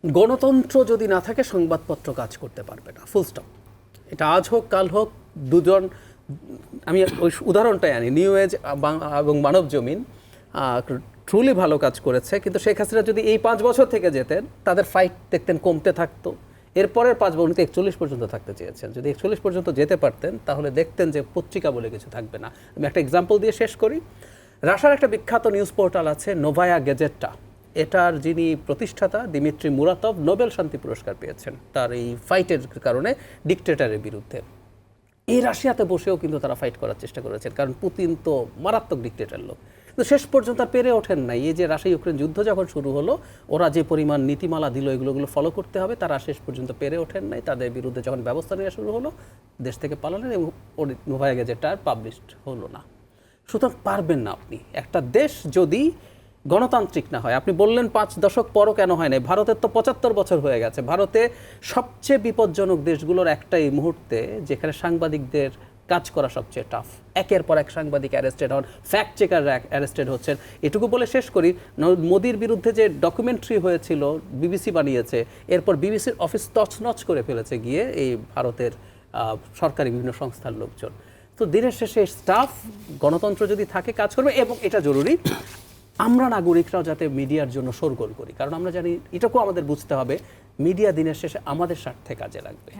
গণতন্ত্র যদি না থাকে সংবাদপত্র কাজ করতে পারবে না, ফুল স্টপ। এটা আজ হোক কাল হোক, দুজন, আমি ওই উদাহরণটাই আনি, নিউ এজ এবং মানব জমিন ট্রুলি ভালো কাজ করেছে, কিন্তু শেখ হাসিনা যদি এই 5 বছর থেকে যেতেন তাদের ফাইট দেখতেন কমতে থাকতো। এরপরের 5 বছর 41 পর্যন্ত থাকতে চেয়েছেন, যদি 41 পর্যন্ত যেতে পারতেন তাহলে দেখতেন যে পত্রিকা বলে কিছু থাকবে না। আমি একটা এক্সাম্পল দিয়ে শেষ করি। রাশিয়ার একটা বিখ্যাত নিউজ পোর্টাল আছে নোভায়া গেজেটটা, এটার যিনি প্রতিষ্ঠাতা দিমিত্রি মুরাতভ নোবেল শান্তি পুরস্কার পেয়েছেন তার এই ফাইটের কারণে, ডিকটেটরের বিরুদ্ধে। এই রাশিয়াতে বসেও কিন্তু তারা ফাইট করার চেষ্টা করেছেন, কারণ পুতিন তো মারাত্মক ডিকটেটর লোক, কিন্তু শেষ পর্যন্ত আর পেরে ওঠেন নাই। এই যে রাশিয়া ইউক্রেন যুদ্ধ যখন শুরু হলো, ওরা যে পরিমাণ নীতিমালা দিল এগুলো ফলো করতে হবে, তারা শেষ পর্যন্ত পেরে ওঠেন নাই। তাদের বিরুদ্ধে যখন ব্যবস্থা নেওয়া শুরু হলো, দেশ থেকে পালালেন এবং নোভায়া গেজেটটা আর পাবলিশড হলো না। সুতরাং পারবেন না আপনি, একটা দেশ যদি গণতান্ত্রিক না হয়। আপনি বললেন 5 দশক পরও কেন হয় না, ভারতের তো 75 বছর হয়ে গেছে। ভারতে সবচেয়ে বিপজ্জনক দেশগুলোর একটাই মুহূর্তে যেখানে সাংবাদিকদের কাজ করা সবচেয়ে টাফ। একের পর এক সাংবাদিক অ্যারেস্টেড হন, ফ্যাক্ট চেকার অ্যারেস্টেড হচ্ছেন। এটুকু বলে শেষ করি, মোদির বিরুদ্ধে যে ডকুমেন্টারি হয়েছিল, বিবিসি বানিয়েছে, এরপর বিবিসির অফিস তছনছ করে ফেলেছে গিয়ে এই ভারতের সরকারি বিভিন্ন সংস্থার লোকজন। তো দিনের শেষে স্টাফ, গণতন্ত্র যদি থাকে কাজ করবে, এবং এটা জরুরি আমরা নাগরিকরাও যাতে মিডিয়ার জন্য শোরগোল করি, কারণ আমরা জানি, এটাকেও আমাদের বুঝতে হবে, মিডিয়া দিনের শেষে আমাদের স্বার্থে কাজে লাগবে।